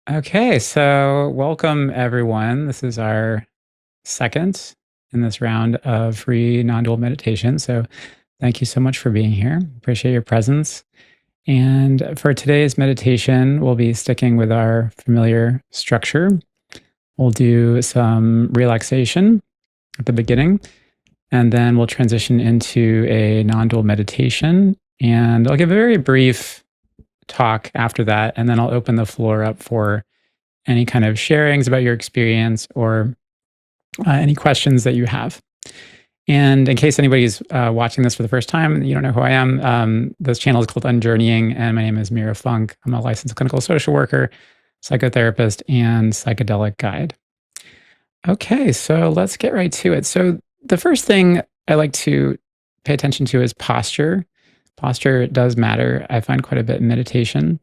Okay, so welcome everyone. This is our second in this round of free non-dual meditation. So thank you so much for being here. Appreciate your presence. And for today's meditation, we'll be sticking with our familiar structure. We'll do some relaxation at the beginning, and then we'll transition into a non-dual meditation. And I'll give a very brief talk after that, and then I'll open the floor up for any kind of sharings about your experience or any questions that you have. And in case anybody's watching this for the first time, you don't know who I am, this channel is called Unjourneying, and my name is Mira. I'm a licensed clinical social worker, psychotherapist, and psychedelic guide. Okay, so let's get right to it. So the first thing I like to pay attention to is posture. Posture does matter, I find, quite a bit in meditation.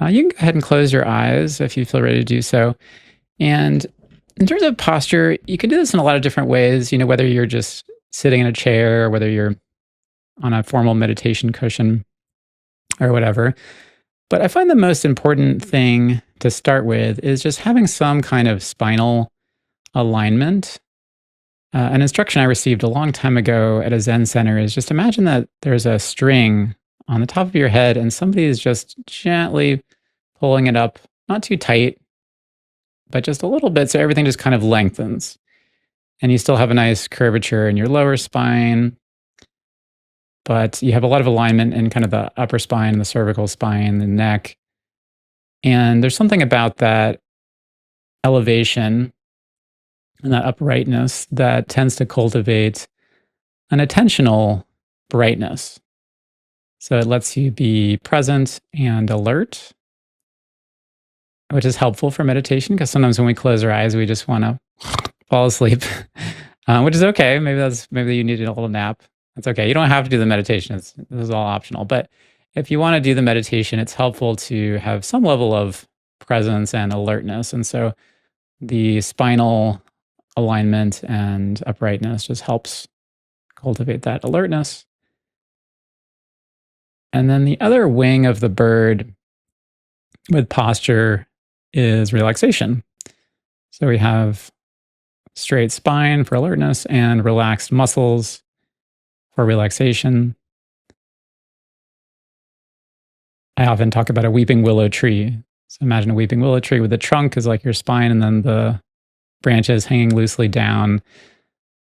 You can go ahead and close your eyes if you feel ready to do so. And in terms of posture, you can do this in a lot of different ways, whether you're just sitting in a chair or whether you're on a formal meditation cushion or whatever. But I find the most important thing to start with is just having some kind of spinal alignment. An instruction I received a long time ago at a Zen center is just imagine that there's a string on the top of your head and somebody is just gently pulling it up, not too tight, but just a little bit, so everything just kind of lengthens. And you still have a nice curvature in your lower spine, but you have a lot of alignment in kind of the upper spine, the cervical spine, the neck. And there's something about that elevation and that uprightness that tends to cultivate an attentional brightness. So it lets you be present and alert, which is helpful for meditation because sometimes when we close our eyes, we just want to fall asleep, which is okay. Maybe you need a little nap. That's okay. You don't have to do the meditation. This is all optional. But if you want to do the meditation, it's helpful to have some level of presence and alertness. And so the spinal alignment and uprightness just helps cultivate that alertness. And then the other wing of the bird with posture is relaxation. So we have straight spine for alertness and relaxed muscles for relaxation. I often talk about a weeping willow tree. So imagine a weeping willow tree with the trunk is like your spine, and then the branches hanging loosely down.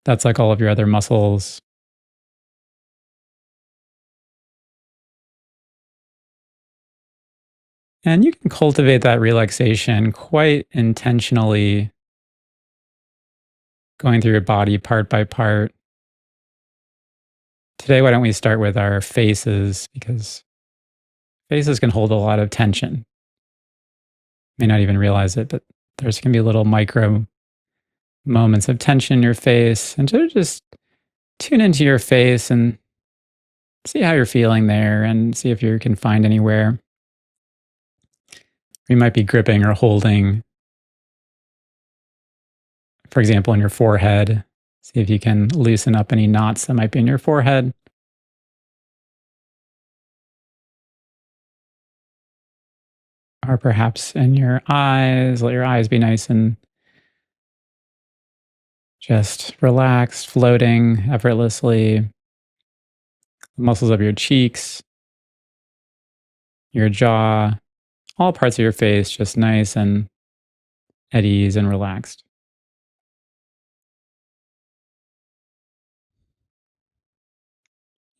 That's like all of your other muscles. And you can cultivate that relaxation quite intentionally, going through your body part by part. Today, why don't we start with our faces, because faces can hold a lot of tension. May not even realize it, but there's going to be little micro moments of tension in your face. And so just tune into your face and see how you're feeling there and see if you can find anywhere you might be gripping or holding. For example, in your forehead, see if you can loosen up any knots that might be in your forehead. Or perhaps in your eyes, let your eyes be nice and just relaxed, floating effortlessly. The muscles of your cheeks, your jaw, all parts of your face just nice and at ease and relaxed.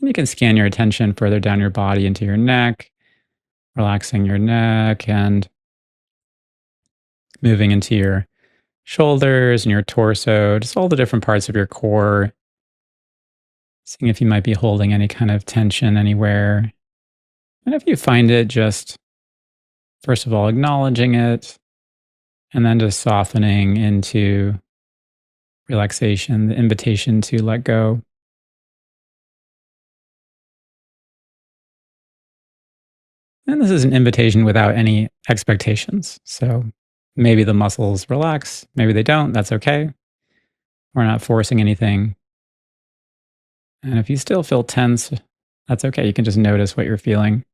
And you can scan your attention further down your body into your neck, relaxing your neck and moving into your shoulders and your torso, just all the different parts of your core. Seeing if you might be holding any kind of tension anywhere. And if you find it, just first of all, acknowledging it, and then just softening into relaxation, the invitation to let go. And this is an invitation without any expectations. So maybe the muscles relax, maybe they don't, that's okay. We're not forcing anything. And if you still feel tense, that's okay. You can just notice what you're feeling.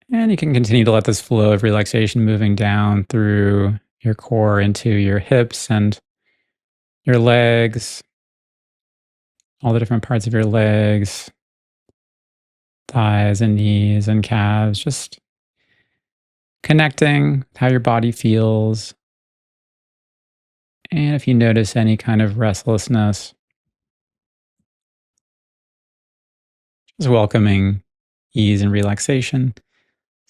And you can continue to let this flow of relaxation moving down through your core into your hips and your legs, all the different parts of your legs, thighs and knees and calves, just connecting with how your body feels. And if you notice any kind of restlessness, just welcoming ease and relaxation.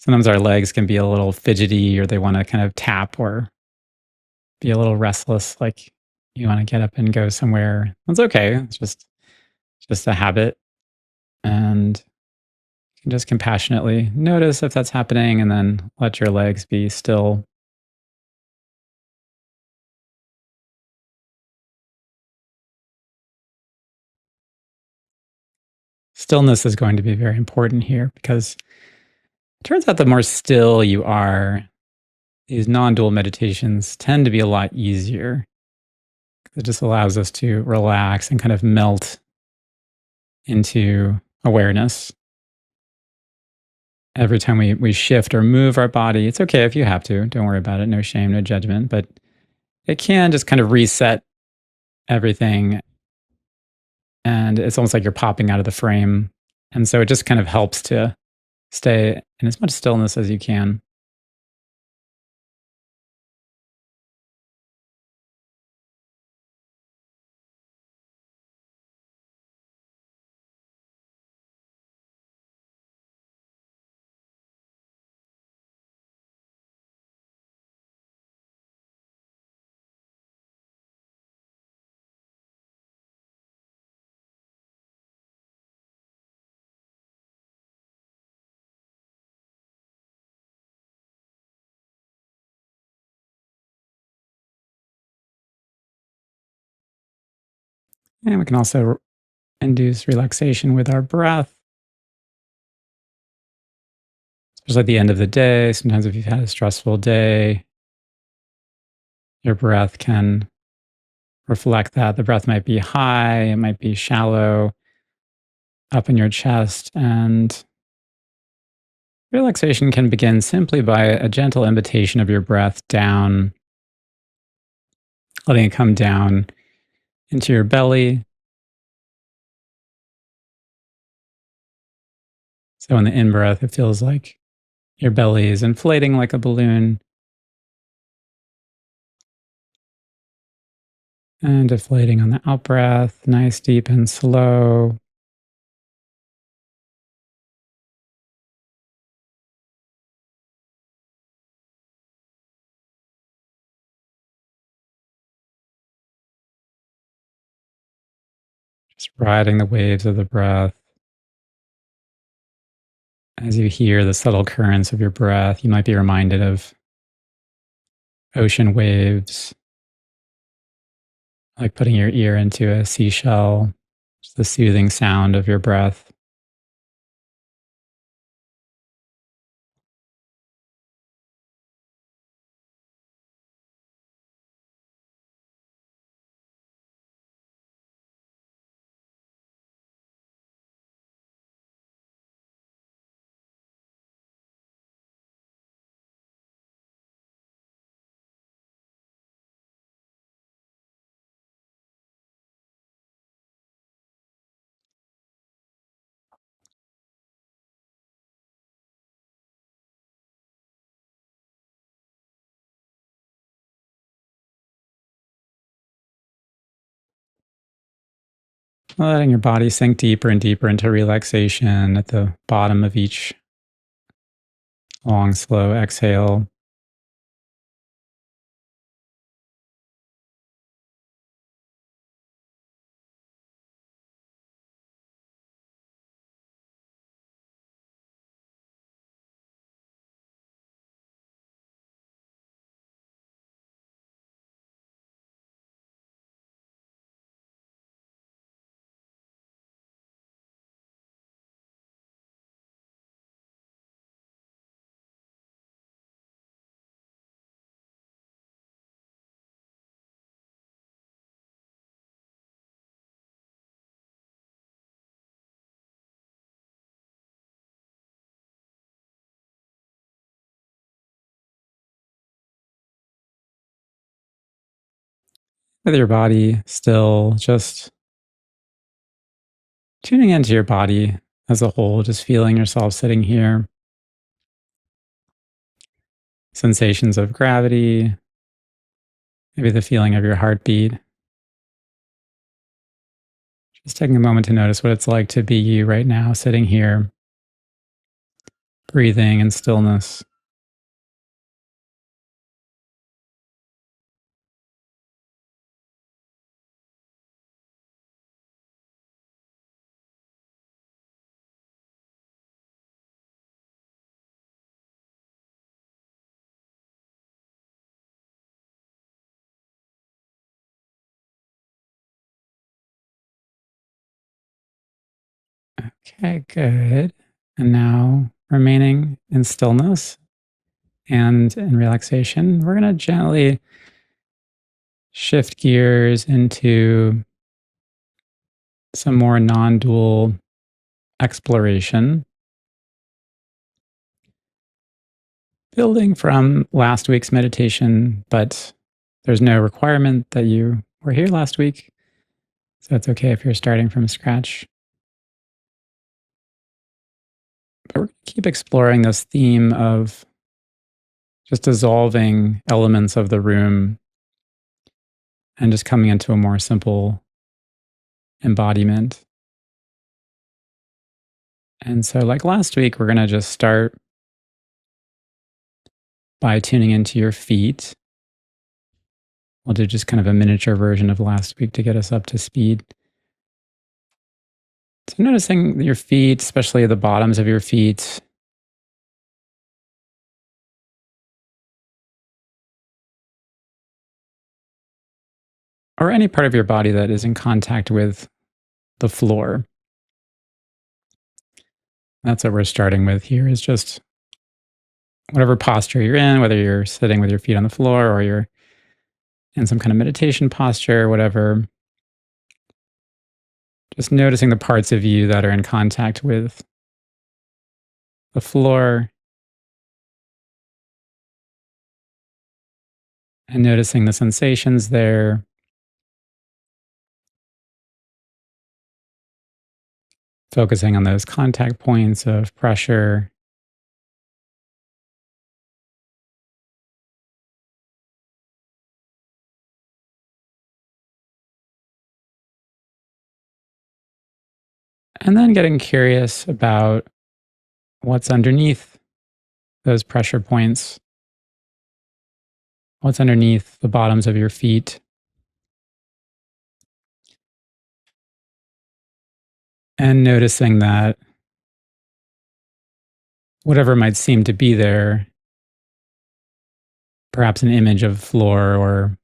Sometimes our legs can be a little fidgety or they want to kind of tap or be a little restless, like you want to get up and go somewhere. That's okay. It's just a habit. And you can just compassionately notice if that's happening and then let your legs be still. Stillness is going to be very important here because it turns out the more still you are, these non-dual meditations tend to be a lot easier. It just allows us to relax and kind of melt into awareness. Every time we shift or move our body, it's okay if you have to. Don't worry about it. No shame, no judgment. But it can just kind of reset everything. And it's almost like you're popping out of the frame. And so it just kind of helps to stay in as much stillness as you can. And we can also induce relaxation with our breath, especially at the end of the day. Sometimes if you've had a stressful day, your breath can reflect that. The breath might be high, it might be shallow, up in your chest. And relaxation can begin simply by a gentle invitation of your breath down, letting it come down into your belly. So in the in breath, it feels like your belly is inflating like a balloon and deflating on the out breath, nice, deep, and slow. Just riding the waves of the breath. As you hear the subtle currents of your breath, you might be reminded of ocean waves, like putting your ear into a seashell, just the soothing sound of your breath. Letting your body sink deeper and deeper into relaxation at the bottom of each long, slow exhale. with your body still, just tuning into your body as a whole, just feeling yourself sitting here, sensations of gravity, maybe the feeling of your heartbeat. Just taking a moment to notice what it's like to be you right now, sitting here, breathing in stillness. Okay, good. And now, remaining in stillness and in relaxation, we're going to gently shift gears into some more non dual exploration, building from last week's meditation, but there's no requirement that you were here last week. So it's okay if you're starting from scratch. But we're going to keep exploring this theme of just dissolving elements of the room and just coming into a more simple embodiment. And so, like last week, we're going to just start by tuning into your feet. We'll do just kind of a miniature version of last week to get us up to speed. So, noticing your feet, especially the bottoms of your feet, or any part of your body that is in contact with the floor. That's what we're starting with here, is just whatever posture you're in, whether you're sitting with your feet on the floor or you're in some kind of meditation posture, whatever. Just noticing the parts of you that are in contact with the floor and noticing the sensations there. Focusing on those contact points of pressure. And then getting curious about what's underneath those pressure points, what's underneath the bottoms of your feet. And noticing that whatever might seem to be there, perhaps an image of floor or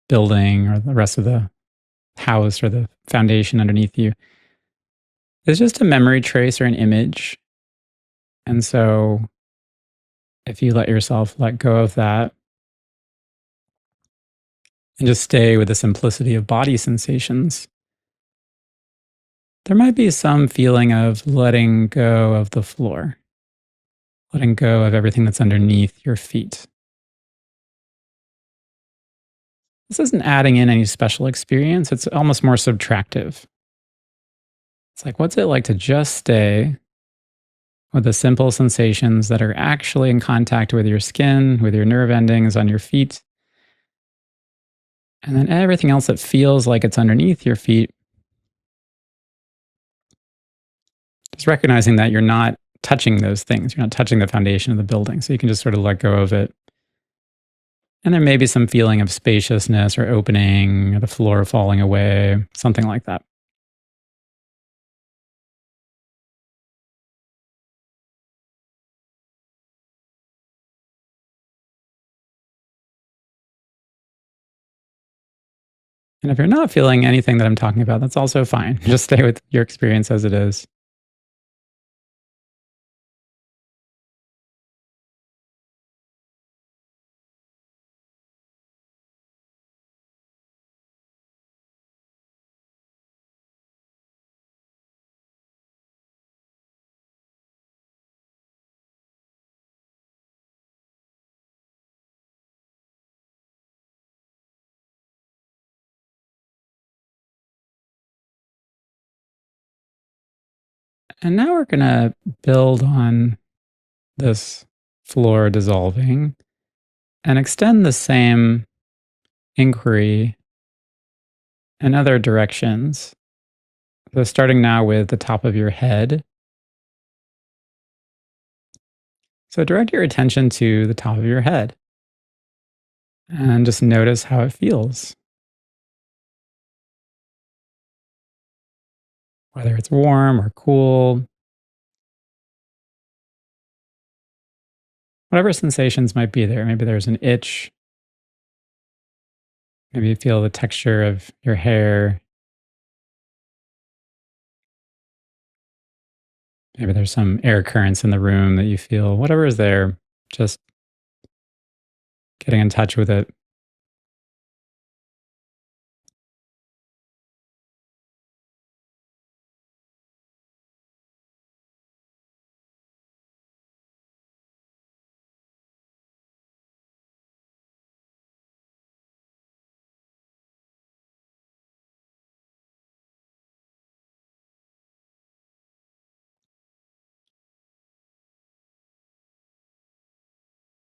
building or the rest of the house or the foundation underneath you, is just a memory trace or an image. And so if you let yourself let go of that and just stay with the simplicity of body sensations, there might be some feeling of letting go of the floor, letting go of everything that's underneath your feet. This isn't adding in any special experience, it's almost more subtractive. It's like, what's it like to just stay with the simple sensations that are actually in contact with your skin, with your nerve endings on your feet, and then everything else that feels like it's underneath your feet. Just recognizing that you're not touching those things. You're not touching the foundation of the building. So you can just sort of let go of it. And there may be some feeling of spaciousness or opening, or the floor falling away, something like that. And if you're not feeling anything that I'm talking about, that's also fine. Just stay with your experience as it is. And now we're going to build on this floor dissolving and extend the same inquiry in other directions. So, starting now with the top of your head. So, direct your attention to the top of your head and just notice how it feels. Whether it's warm or cool, whatever sensations might be there. Maybe there's an itch. Maybe you feel the texture of your hair. Maybe there's some air currents in the room that you feel. Whatever is there, just getting in touch with it.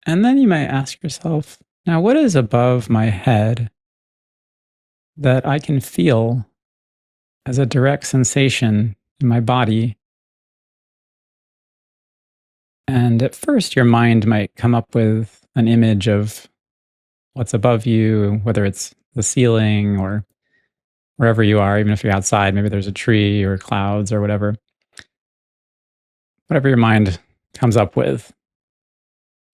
And then you might ask yourself, now what is above my head that I can feel as a direct sensation in my body? And at first, your mind might come up with an image of what's above you, whether it's the ceiling or wherever you are, even if you're outside, maybe there's a tree or clouds or whatever. Whatever your mind comes up with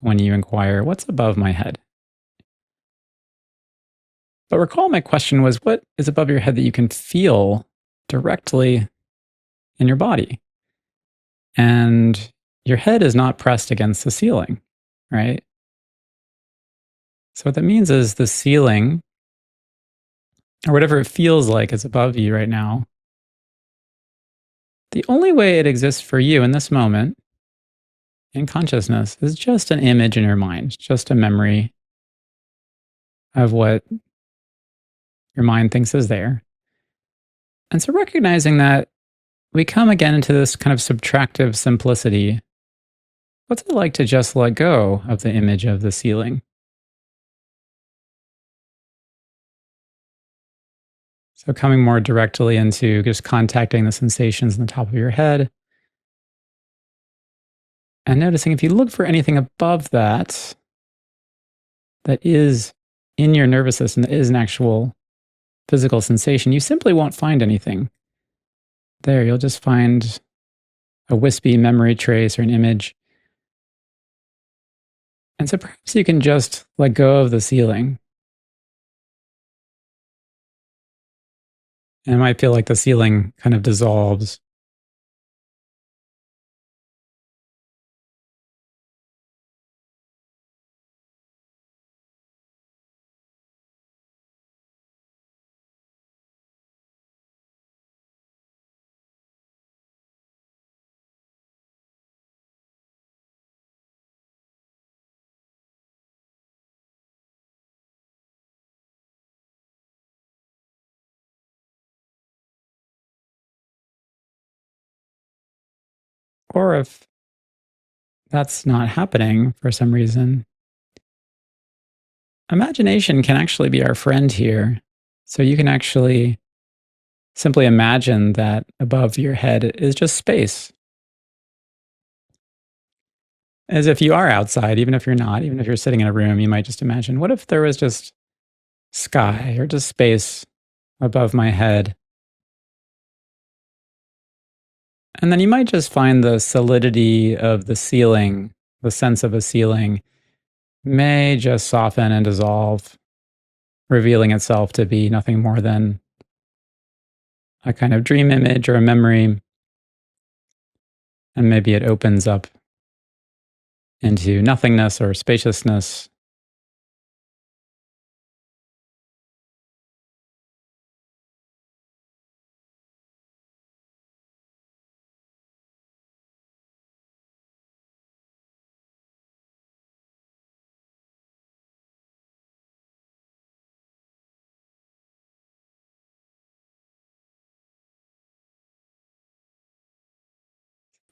when you inquire, what's above my head? But recall my question was, what is above your head that you can feel directly in your body? And your head is not pressed against the ceiling, right? So what that means is the ceiling, or whatever it feels like is above you right now, the only way it exists for you in this moment in consciousness is just an image in your mind, just a memory of what your mind thinks is there. And so recognizing that, we come again into this kind of subtractive simplicity. What's it like to just let go of the image of the ceiling? So coming more directly into just contacting the sensations in the top of your head and noticing if you look for anything above that, that is in your nervous system, that is an actual physical sensation, you simply won't find anything there. You'll just find a wispy memory trace or an image. And so perhaps you can just let go of the ceiling. And it might feel like the ceiling kind of dissolves. Or if that's not happening for some reason, imagination can actually be our friend here. So you can actually simply imagine that above your head is just space. As if you are outside, even if you're not, even if you're sitting in a room, you might just imagine, what if there was just sky or just space above my head? And then you might just find the solidity of the ceiling, the sense of a ceiling may just soften and dissolve, revealing itself to be nothing more than a kind of dream image or a memory. And maybe it opens up into nothingness or spaciousness.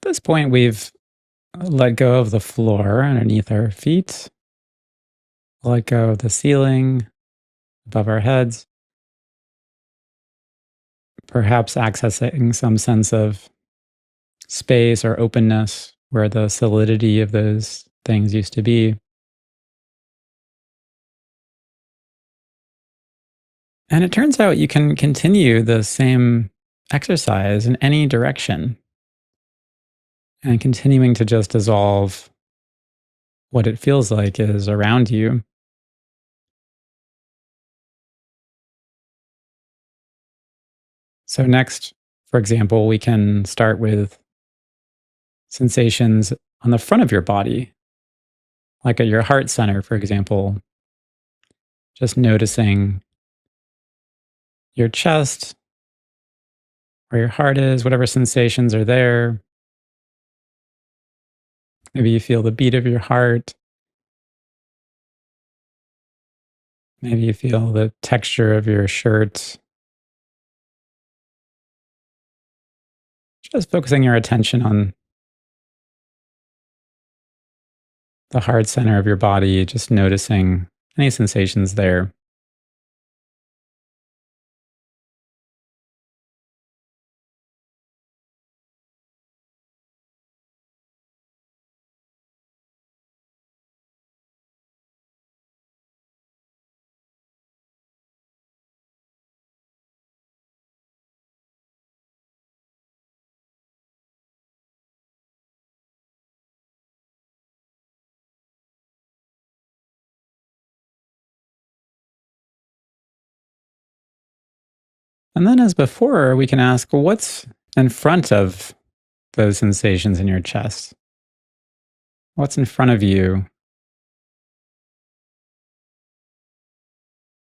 this point, we've let go of the floor underneath our feet, let go of the ceiling above our heads, perhaps accessing some sense of space or openness where the solidity of those things used to be. And it turns out you can continue the same exercise in any direction and continuing to just dissolve what it feels like is around you. So, next, for example, we can start with sensations on the front of your body, like at your heart center, for example, just noticing your chest, where your heart is, whatever sensations are there. Maybe you feel the beat of your heart. Maybe you feel the texture of your shirt. Just focusing your attention on the heart center of your body, just noticing any sensations there. And then, as before, we can ask, well, what's in front of those sensations in your chest? What's in front of you?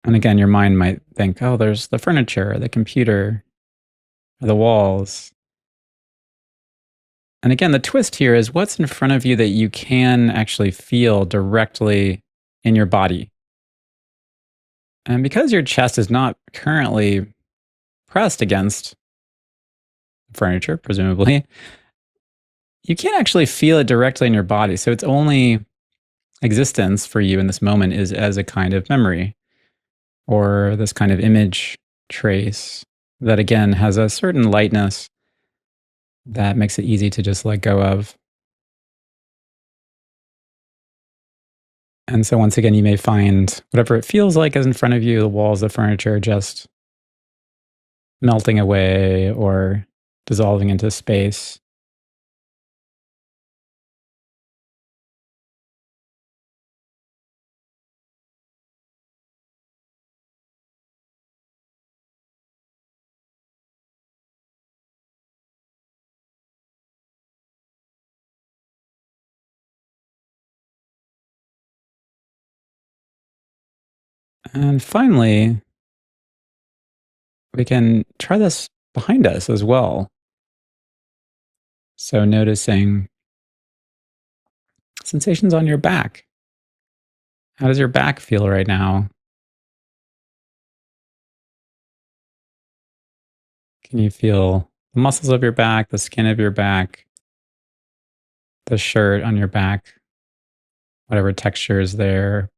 And again, your mind might think, oh, there's the furniture, the computer, the walls. And again, the twist here is what's in front of you that you can actually feel directly in your body. And because your chest is not currently pressed against furniture, presumably, you can't actually feel it directly in your body. So its only existence for you in this moment is as a kind of memory or this kind of image trace that, again, has a certain lightness that makes it easy to just let go of. And so, once again, you may find whatever it feels like is in front of you, the walls, the furniture, just melting away or dissolving into space. And finally, we can try this behind us as well. So, noticing sensations on your back. How does your back feel right now? Can you feel the muscles of your back, the skin of your back, the shirt on your back, whatever texture is there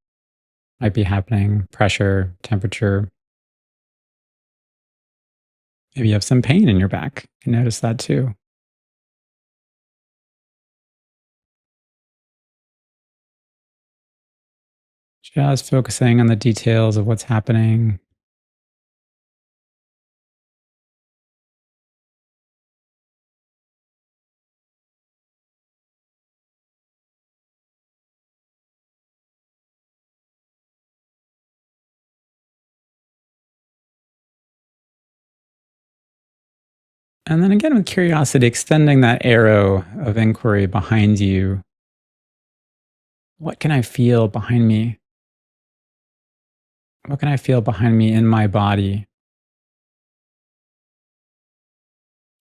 might be happening, pressure, temperature? Maybe you have some pain in your back. You can notice that too. Just focusing on the details of what's happening. And then again, with curiosity, extending that arrow of inquiry behind you. What can I feel behind me? What can I feel behind me in my body?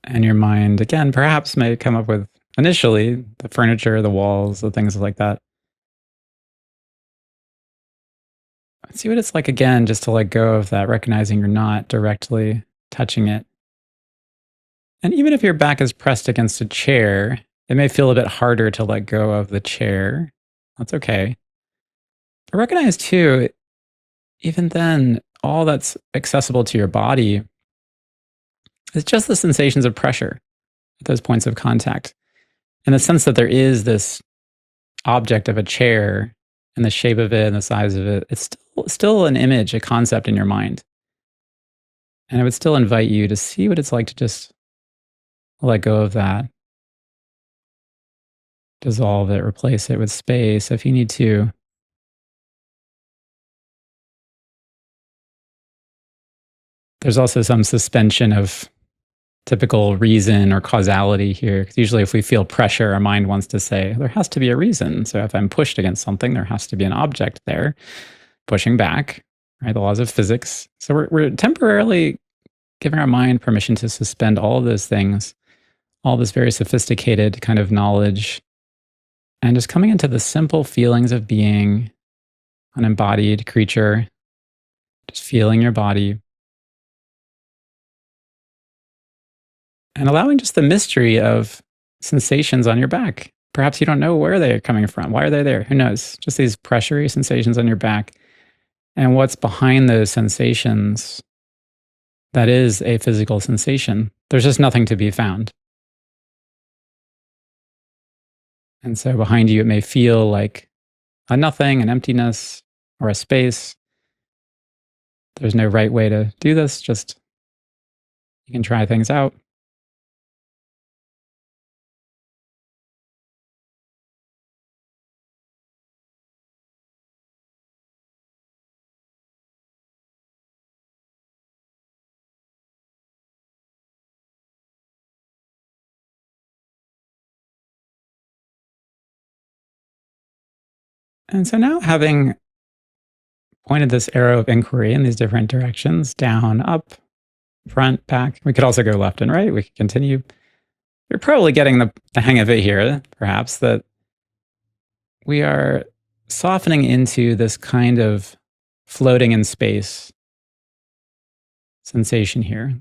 And your mind, again, perhaps may come up with initially the furniture, the walls, the things like that. See what it's like again, just to let go of that, recognizing you're not directly touching it. And even if your back is pressed against a chair, it may feel a bit harder to let go of the chair. That's okay. But recognize too, even then, all that's accessible to your body is just the sensations of pressure at those points of contact. And the sense that there is this object of a chair and the shape of it and the size of it, it's still an image, a concept in your mind. And I would still invite you to see what it's like to just let go of that, dissolve it, replace it with space if you need to. There's also some suspension of typical reason or causality here. 'Cause usually, if we feel pressure, our mind wants to say, there has to be a reason. So if I'm pushed against something, there has to be an object there pushing back, right? The laws of physics. So we're temporarily giving our mind permission to suspend all of those things, all this very sophisticated kind of knowledge, and just coming into the simple feelings of being an embodied creature, just feeling your body, and allowing just the mystery of sensations on your back. Perhaps you don't know where they're coming from. Why are they there? Who knows? Just these pressury sensations on your back. And what's behind those sensations that is a physical sensation. There's just nothing to be found. And so behind you, it may feel like a nothing, an emptiness, or a space. There's no right way to do this. Just you can try things out. And so now, having pointed this arrow of inquiry in these different directions, down, up, front, back, we could also go left and right. We could continue. You're probably getting the hang of it here, perhaps, that we are softening into this kind of floating in space sensation here.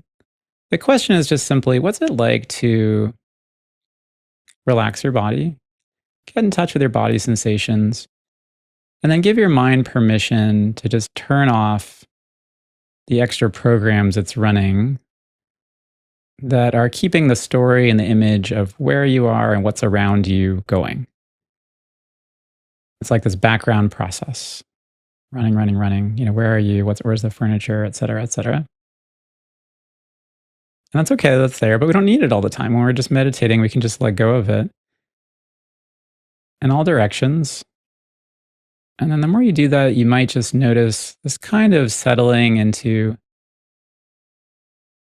The question is just simply, what's it like to relax your body, get in touch with your body sensations, and then give your mind permission to just turn off the extra programs it's running that are keeping the story and the image of where you are and what's around you going. It's like this background process, running, running, running. You know, where are you? Where's the furniture, et cetera, et cetera. And that's okay, that's there, but we don't need it all the time. When we're just meditating, we can just let go of it in all directions. And then the more you do that, you might just notice this kind of settling into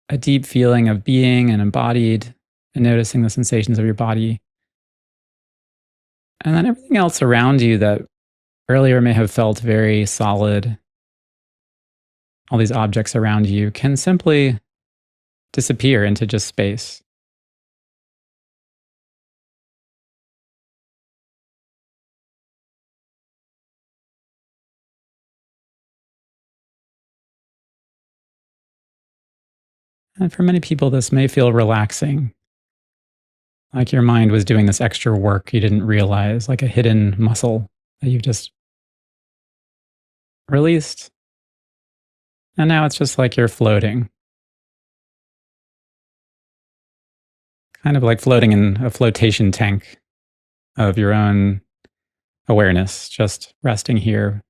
a deep feeling of being and embodied and noticing the sensations of your body. And then everything else around you that earlier may have felt very solid, all these objects around you can simply disappear into just space. And for many people, this may feel relaxing, like your mind was doing this extra work you didn't realize, like a hidden muscle that you've just released. And now it's just like you're floating, kind of like floating in a flotation tank of your own awareness, just resting here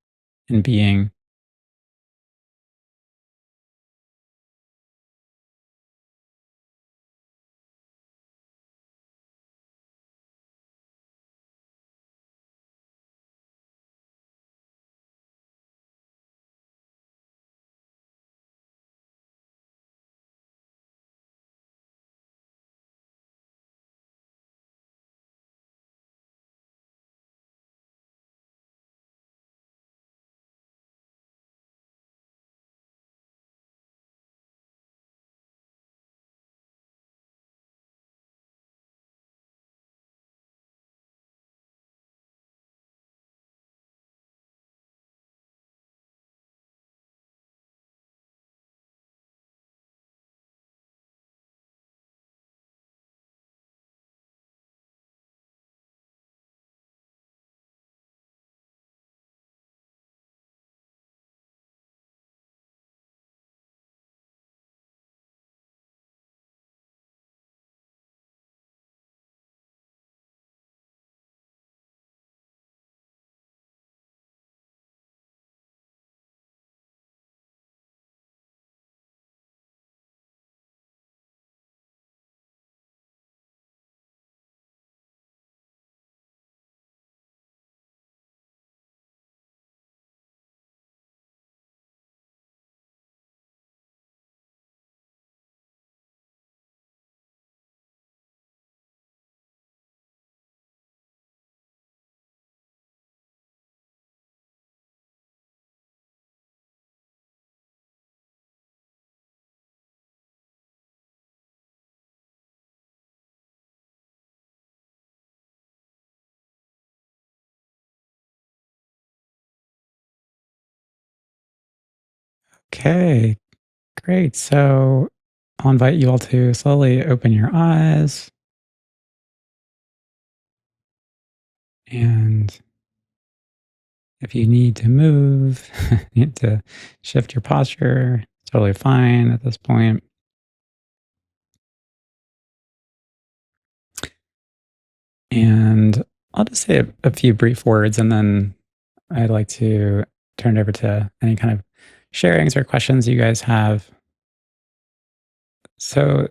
and being. Okay, great. So I'll invite you all to slowly open your eyes. And if you need to move, you need to shift your posture, totally fine at this point. And I'll just say a few brief words, and then I'd like to turn it over to any kind of sharings or questions you guys have. So,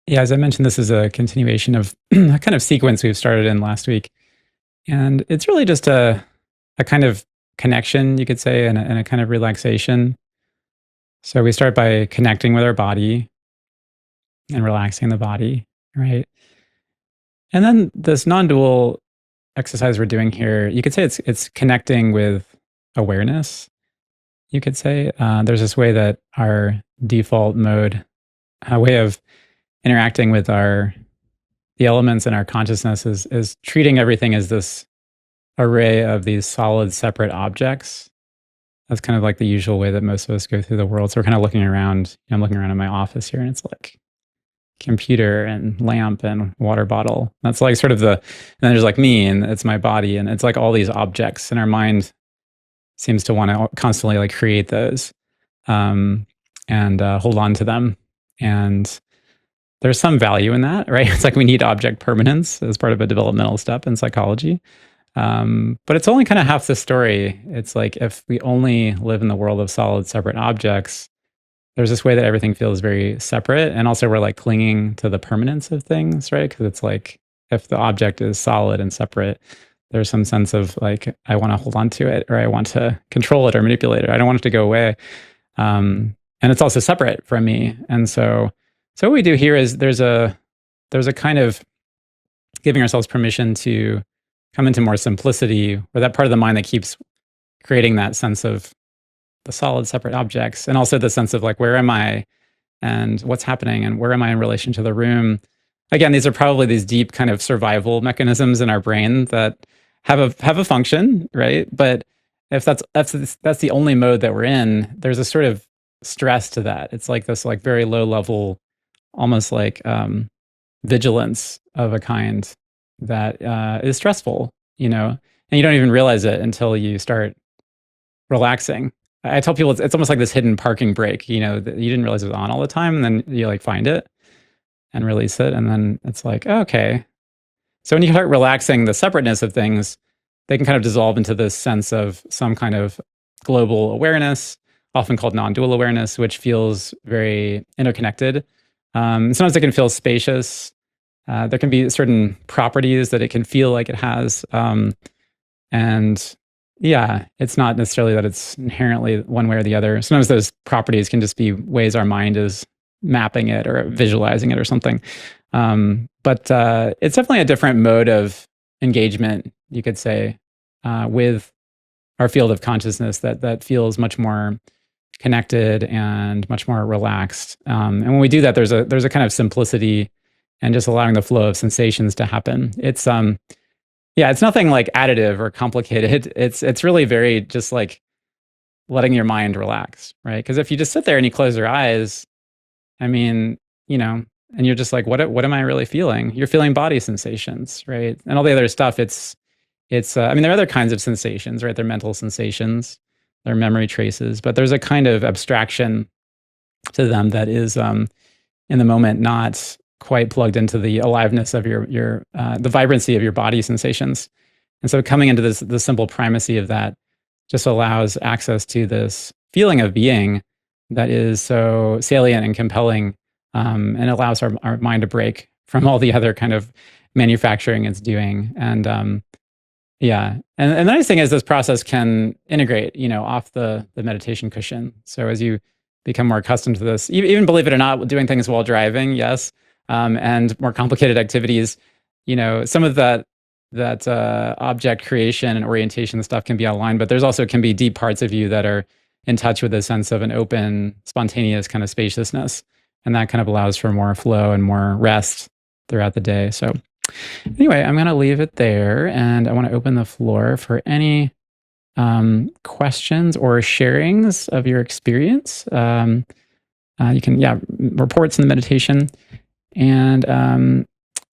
yeah, as I mentioned, this is a continuation of a kind of sequence we've started in last week. And it's really just a kind of connection, you could say, and a kind of relaxation. So we start by connecting with our body and relaxing the body, right? And then this non-dual exercise we're doing here, you could say it's connecting with awareness. You could say there's this way that our default mode, a way of interacting with the elements in our consciousness is treating everything as this array of these solid, separate objects. That's kind of like the usual way that most of us go through the world. So we're kind of looking around. I'm looking around in my office here, and it's like computer and lamp and water bottle. That's like sort of and then there's like me, and it's my body, and it's like all these objects, and our mind seems to want to constantly like create those and hold on to them. And there's some value in that, right? It's like we need object permanence as part of a developmental step in psychology. But it's only kind of half the story. It's like if we only live in the world of solid, separate objects, there's this way that everything feels very separate. And also we're like clinging to the permanence of things, right? Because it's like if the object is solid and separate, there's some sense of like, I want to hold on to it, or I want to control it or manipulate it. I don't want it to go away. And it's also separate from me. And so what we do here is there's a kind of giving ourselves permission to come into more simplicity, or that part of the mind that keeps creating that sense of the solid separate objects, and also the sense of like, where am I and what's happening and where am I in relation to the room. Again, these are probably these deep kind of survival mechanisms in our brain that have a function, right? But if that's the only mode that we're in, there's a sort of stress to that. It's like this like very low level, almost like vigilance of a kind that is stressful, and you don't even realize it until you start relaxing. I tell people it's almost like this hidden parking brake, that you didn't realize it was on all the time, and then you like find it and release it, and then it's like, oh, okay. So when you start relaxing the separateness of things, they can kind of dissolve into this sense of some kind of global awareness, often called non-dual awareness, which feels very interconnected. Sometimes it can feel spacious. There can be certain properties that it can feel like it has. And yeah, it's not necessarily that it's inherently one way or the other. Sometimes those properties can just be ways our mind is mapping it or visualizing it or something. But it's definitely a different mode of engagement, you could say, with our field of consciousness that feels much more connected and much more relaxed. And when we do that, there's a kind of simplicity and just allowing the flow of sensations to happen. It's it's nothing like additive or complicated. It's really very just like letting your mind relax, right? Because if you just sit there and you close your eyes, I mean, and you're just like, what am I really feeling? You're feeling body sensations, right? And all the other stuff, it's I mean, there are other kinds of sensations, right? They're mental sensations, they're memory traces, but there's a kind of abstraction to them that is in the moment not quite plugged into the aliveness of your the vibrancy of your body sensations. And so coming into the simple primacy of that just allows access to this feeling of being that is so salient and compelling, and allows our mind to break from all the other kind of manufacturing it's doing. And and the nice thing is this process can integrate, off the meditation cushion. So as you become more accustomed to this, even believe it or not, doing things while driving, yes, and more complicated activities, some of that object creation and orientation stuff can be online, but there's also can be deep parts of you that are in touch with a sense of an open, spontaneous kind of spaciousness. And that kind of allows for more flow and more rest throughout the day. So anyway, I'm going to leave it there, and I want to open the floor for any questions or sharings of your experience. You can, reports in the meditation. And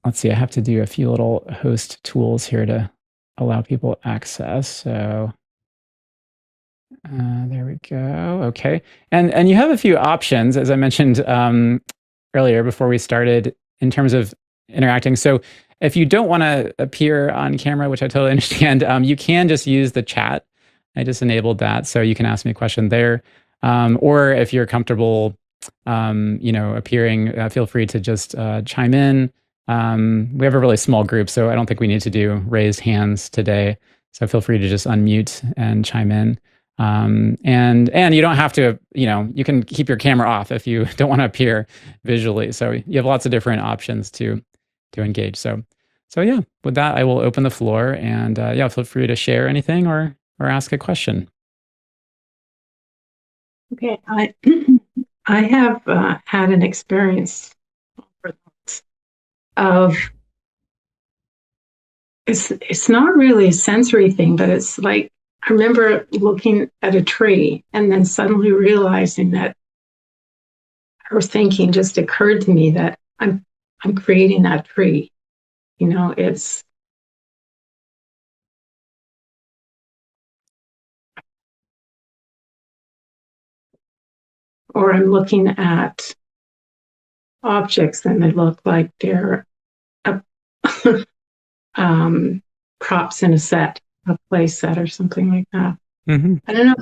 let's see, I have to do a few little host tools here to allow people access. So there we go. Okay. And you have a few options, as I mentioned earlier before we started, in terms of interacting. So if you don't want to appear on camera, which I totally understand, you can just use the chat. I just enabled that, so you can ask me a question there. Or if you're comfortable, appearing, feel free to just chime in. We have a really small group, so I don't think we need to do raised hands today. So feel free to just unmute and chime in. And you don't have to, you can keep your camera off if you don't want to appear visually. So you have lots of different options to engage. So yeah, with that, I will open the floor, and feel free to share anything or ask a question. Okay, I have had an experience of, it's not really a sensory thing, but it's like, I remember looking at a tree and then suddenly realizing that, or thinking just occurred to me that I'm creating that tree. It's, or I'm looking at objects and they look like they're props in a set, a play set or something like that. Mm-hmm. I don't know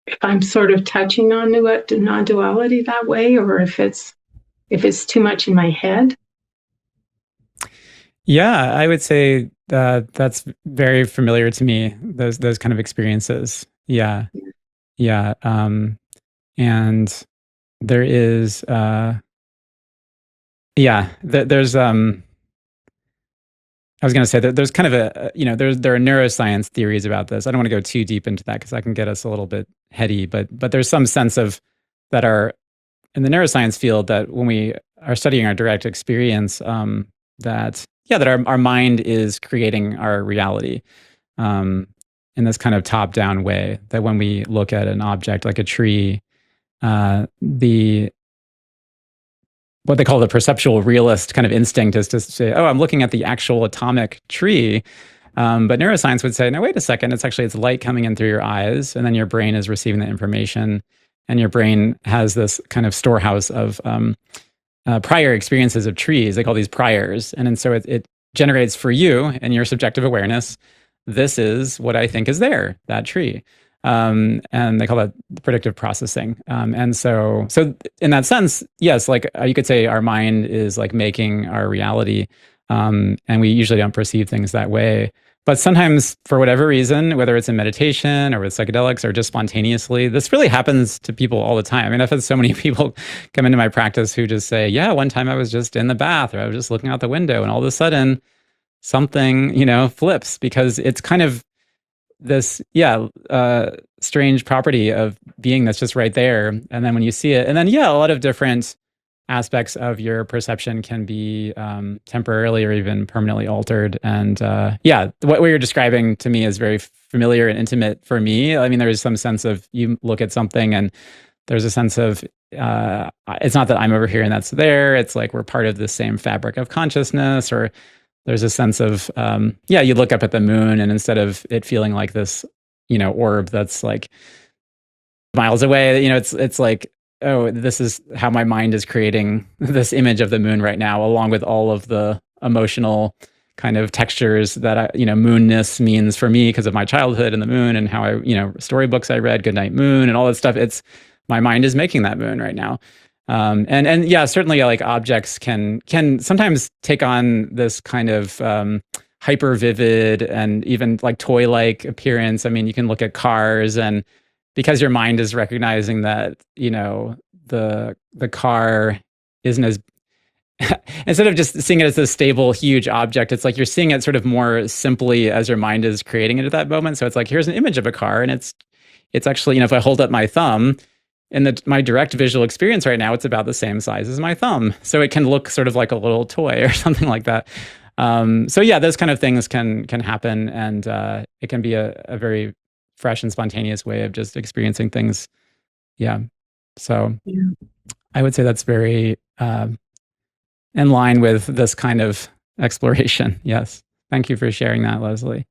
if I'm sort of touching on non-duality that way, or if it's too much in my head. Yeah, I would say that's very familiar to me, those kind of experiences. Yeah. And there is, there's, I was going to say that there's kind of there are neuroscience theories about this. I don't want to go too deep into that because that can get us a little bit heady, but there's some sense of that are in the neuroscience field, that when we are studying our direct experience, that our mind is creating our reality in this kind of top-down way. That when we look at an object like a tree, what they call the perceptual realist kind of instinct is to say, oh, I'm looking at the actual atomic tree. But neuroscience would say, no, wait a second, it's light coming in through your eyes, and then your brain is receiving the information, and your brain has this kind of storehouse of prior experiences of trees. They call these priors. And so it generates for you and your subjective awareness, this is what I think is there, that tree. And they call that predictive processing. And so in that sense, yes, like you could say our mind is like making our reality. And we usually don't perceive things that way. But sometimes, for whatever reason, whether it's in meditation or with psychedelics or just spontaneously, this really happens to people all the time. I mean, I've had so many people come into my practice who just say, yeah, one time I was just in the bath, or I was just looking out the window, and all of a sudden something, flips, because it's kind of this, strange property of being that's just right there. And then when you see it, and then, a lot of different aspects of your perception can be temporarily or even permanently altered. And what you're describing to me is very familiar and intimate for me. I mean, there's some sense of, you look at something and there's a sense of, it's not that I'm over here and that's there. It's like we're part of the same fabric of consciousness. Or there's a sense of, you look up at the moon, and instead of it feeling like this, orb that's like miles away, it's like, oh, this is how my mind is creating this image of the moon right now, along with all of the emotional kind of textures that moonness means for me because of my childhood and the moon, and how I, storybooks I read, Goodnight Moon, and all that stuff. It's, my mind is making that moon right now. And certainly, like, objects can sometimes take on this kind of hyper vivid and even like toy-like appearance. I mean, you can look at cars, and because your mind is recognizing that, the car isn't as instead of just seeing it as this stable, huge object, it's like you're seeing it sort of more simply as your mind is creating it at that moment. So it's like, here's an image of a car, and it's actually, if I hold up my thumb, in my direct visual experience right now, it's about the same size as my thumb. So it can look sort of like a little toy or something like that. So yeah, those kind of things can happen, and it can be a very fresh and spontaneous way of just experiencing things. Yeah. So Yeah. I would say that's very in line with this kind of exploration. Yes. Thank you for sharing that, Leslie.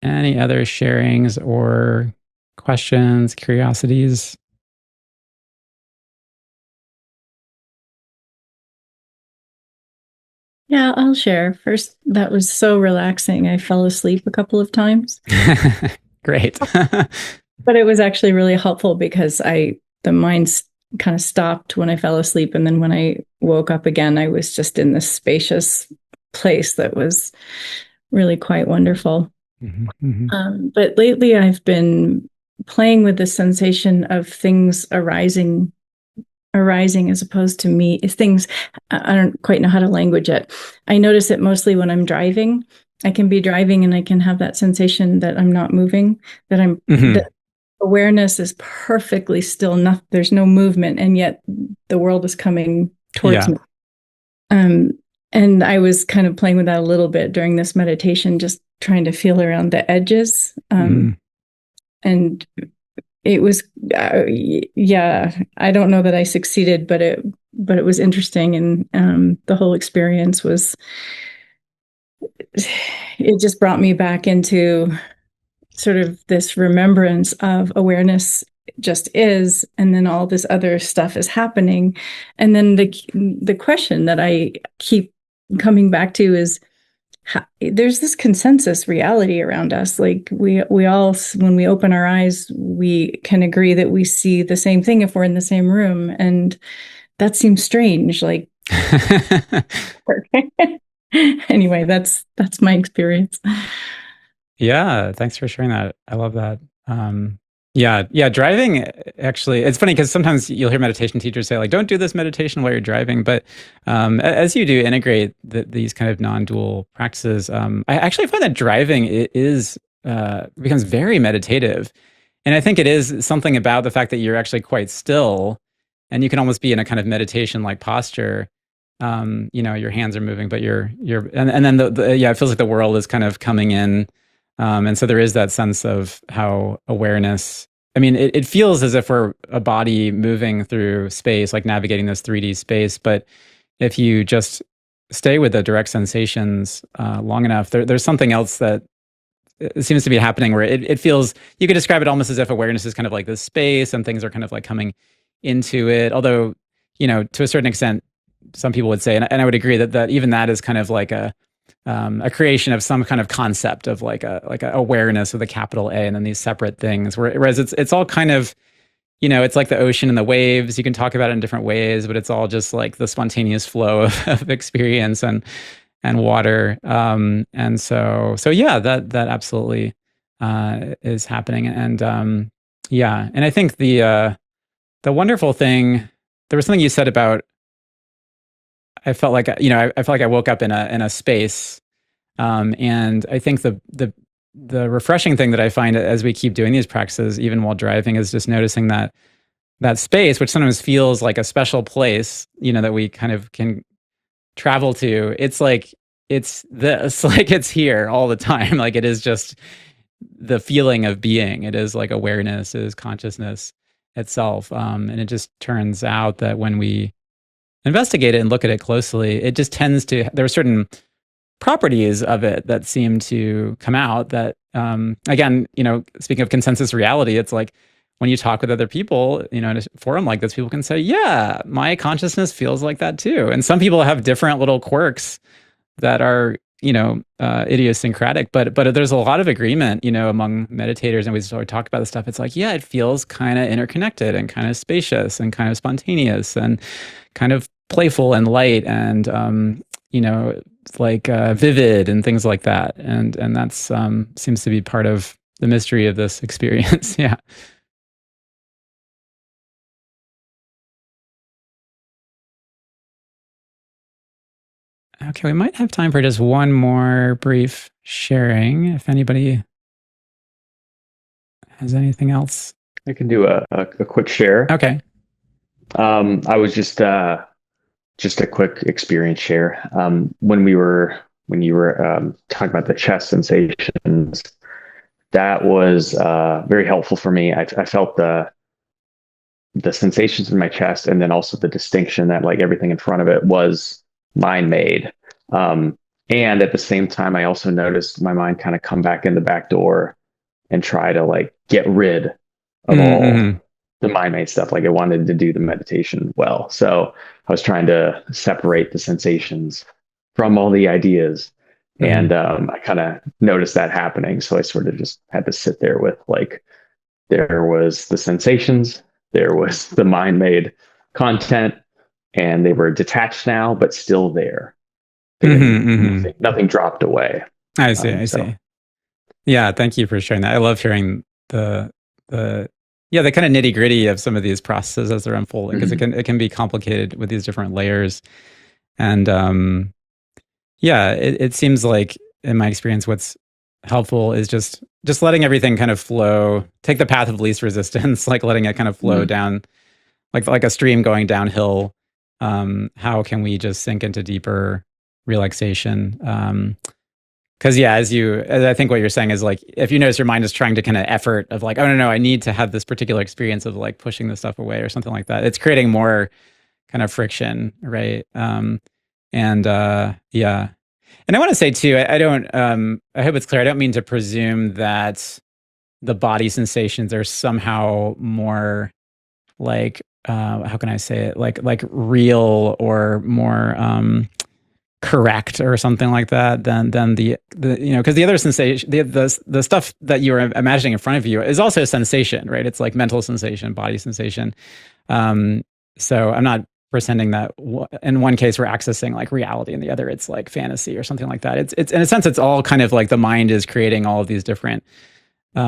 Any other sharings or questions, curiosities? Yeah, I'll share. First, that was so relaxing. I fell asleep a couple of times, Great. but it was actually really helpful because the mind kind of stopped when I fell asleep. And then when I woke up again, I was just in this spacious place that was really quite wonderful. Mm-hmm. But lately, I've been playing with the sensation of things arising as opposed to me things. I don't quite know how to language it. I notice it mostly when I'm driving. I can be driving and I can have that sensation that I'm not moving, that that awareness is perfectly still. There's no movement, and yet the world is coming towards Yeah. me. um and I was kind of playing with that a little bit during this meditation, just trying to feel around the edges. And it was yeah, I don't know that I succeeded, but it was interesting. And the whole experience was, it just brought me back into sort of this remembrance of awareness just is, and then all this other stuff is happening. And then the question that I keep coming back to is, there's this consensus reality around us. Like we all, when we open our eyes, we can agree that we see the same thing if we're in the same room, and that seems strange. Like anyway, that's my experience. Yeah, thanks for sharing that. I love that. Yeah, driving actually, it's funny because sometimes you'll hear meditation teachers say like, don't do this meditation while you're driving. But as you do integrate these kind of non-dual practices, I actually find that driving becomes very meditative. And I think it is something about the fact that you're actually quite still and you can almost be in a kind of meditation-like posture. Your hands are moving, but and then it feels like the world is kind of coming in. And so there is that sense of how awareness, I mean, it feels as if we're a body moving through space, like navigating this 3D space. But if you just stay with the direct sensations long enough, there's something else that it seems to be happening where it feels, you could describe it almost as if awareness is kind of like this space and things are kind of like coming into it. Although, to a certain extent, some people would say, and I would agree that even that is kind of like a creation of some kind of concept of like a awareness with a capital A, and then these separate things. Whereas it's all kind of, it's like the ocean and the waves. You can talk about it in different ways, but it's all just like the spontaneous flow of experience and water. And so yeah, that absolutely is happening. And yeah, and I think the wonderful thing, there was something you said about, I felt like, I felt like I woke up in a space. And I think the refreshing thing that I find as we keep doing these practices, even while driving, is just noticing that space, which sometimes feels like a special place, that we kind of can travel to. It's like, it's this, like it's here all the time. Like it is just the feeling of being. It is like awareness, it is consciousness itself. And it just turns out that when we investigate it and look at it closely, it just tends to, there are certain properties of it that seem to come out that, again, speaking of consensus reality, it's like when you talk with other people, in a forum like this, people can say, yeah, my consciousness feels like that too. And some people have different little quirks that are, idiosyncratic, but there's a lot of agreement, among meditators. And we sort of talk about this stuff. It's like, yeah, it feels kind of interconnected and kind of spacious and kind of spontaneous and kind of playful and light and, like vivid and things like that. And that's seems to be part of the mystery of this experience. Yeah. Okay, we might have time for just one more brief sharing. If anybody has anything else. I can do a quick share. Okay. I was just just a quick experience share. When you were talking about the chest sensations, that was very helpful for me. I felt the sensations in my chest, and then also the distinction that like everything in front of it was mind made. And at the same time, I also noticed my mind kind of come back in the back door and try to like get rid of all the mind made stuff. Like I wanted to do the meditation well. So I was trying to separate the sensations from all the ideas. And I kind of noticed that happening. So I sort of just had to sit there with like, there was the sensations, there was the mind made content, and they were detached now, but still there. Nothing dropped away. I see. Yeah, thank you for sharing that. I love hearing the kind of nitty gritty of some of these processes as they're unfolding, because it can be complicated with these different layers. And it seems like in my experience, what's helpful is just letting everything kind of flow, take the path of least resistance, like letting it kind of flow down, like a stream going downhill. How can we just sink into deeper relaxation? Because as I think what you're saying is like, if you notice your mind is trying to kind of effort of like, oh no, I need to have this particular experience of like pushing this stuff away or something like that, it's creating more kind of friction, right? And I want to say too, I don't, I hope it's clear, I don't mean to presume that the body sensations are somehow more like, how can I say it, like real or more correct or something like that than the because the other sensation, the stuff that you're imagining in front of you is also a sensation, right? It's like mental sensation, body sensation. So I'm not pretending that in one case we're accessing like reality, in the other it's like fantasy or something like that. It's in a sense, it's all kind of like the mind is creating all of these different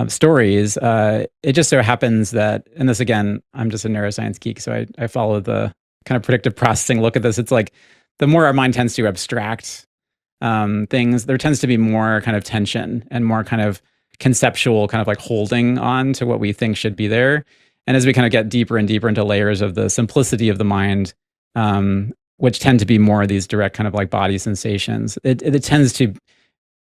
stories. It just so happens that, and this again, I'm just a neuroscience geek, so I follow the kind of predictive processing look at this. It's like the more our mind tends to abstract things, there tends to be more kind of tension and more kind of conceptual kind of like holding on to what we think should be there. And as we kind of get deeper and deeper into layers of the simplicity of the mind, which tend to be more of these direct kind of like body sensations, it tends to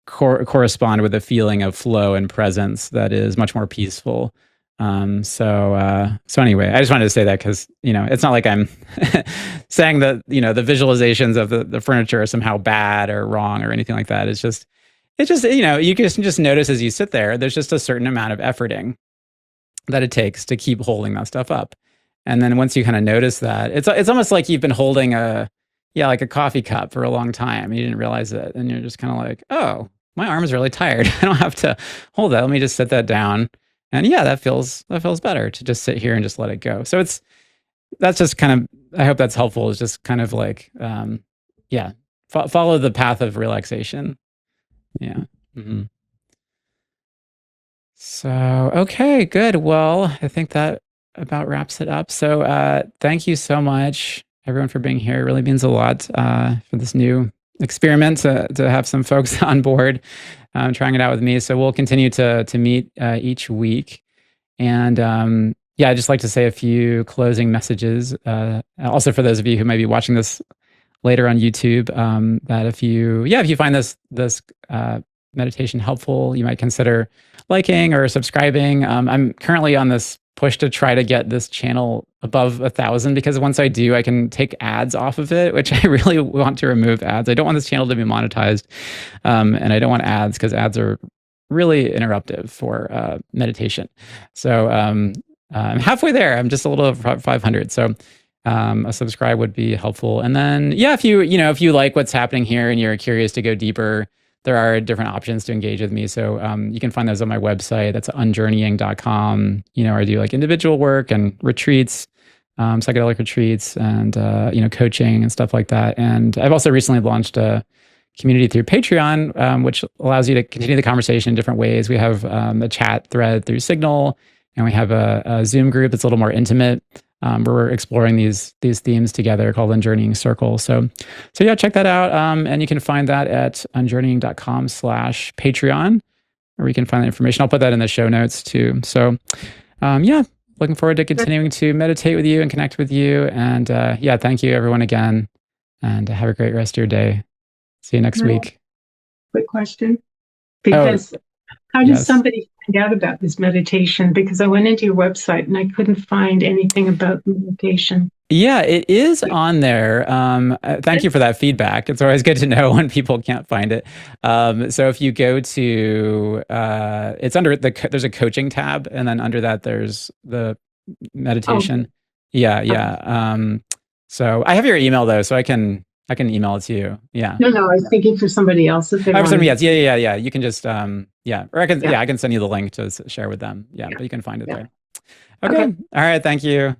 correspond with a feeling of flow and presence that is much more peaceful. So anyway, I just wanted to say that because, it's not like I'm saying that, the visualizations of the furniture are somehow bad or wrong or anything like that. It's just, you can just notice as you sit there, there's just a certain amount of efforting that it takes to keep holding that stuff up. And then once you kind of notice that, it's almost like you've been holding like a coffee cup for a long time. You didn't realize it. And you're just kind of like, oh, my arm is really tired. I don't have to hold that. Let me just set that down. And that feels better to just sit here and just let it go. So that's just kind of, I hope that's helpful, is just kind of like, follow the path of relaxation. Yeah. Mm-hmm. So, okay, good. Well, I think that about wraps it up. So thank you so much, everyone, for being here. It really means a lot for this new experiment to have some folks on board trying it out with me. So we'll continue to meet each week. And I'd just like to say a few closing messages. Also for those of you who may be watching this later on YouTube, that if you find this meditation helpful, you might consider liking or subscribing. I'm currently on this push to try to get this channel above 1,000, because once I do, I can take ads off of it, which I really want to remove ads. I don't want this channel to be monetized, and I don't want ads because ads are really interruptive for meditation. So I'm halfway there. I'm just a little over 500. So a subscribe would be helpful. And then, if you like what's happening here and you're curious to go deeper, there are different options to engage with me. So you can find those on my website. That's unjourneying.com. I do like individual work and retreats, psychedelic retreats, and coaching and stuff like that. And I've also recently launched a community through Patreon, which allows you to continue the conversation in different ways. We have a chat thread through Signal, and we have a Zoom group that's a little more intimate, where we're exploring these themes together, called Unjourneying Circle. So check that out. And you can find that at unjourneying.com/Patreon, or you can find that information. I'll put that in the show notes too. So looking forward to continuing to meditate with you and connect with you. And thank you everyone again. And have a great rest of your day. See you next week. Quick question. Because how does somebody find out about this meditation? Because I went into your website and I couldn't find anything about meditation. Yeah, it is on there. Thank you for that feedback. It's always good to know when people can't find it. So if you go to, it's under there's a coaching tab, and then under that there's the meditation. Yeah. So I have your email though, so I can email it to you. Yeah. No, I was thinking for somebody else. If they yes. Yeah. You can just, or I can send you the link to share with them. Yeah, but you can find it there. Okay. All right. Thank you.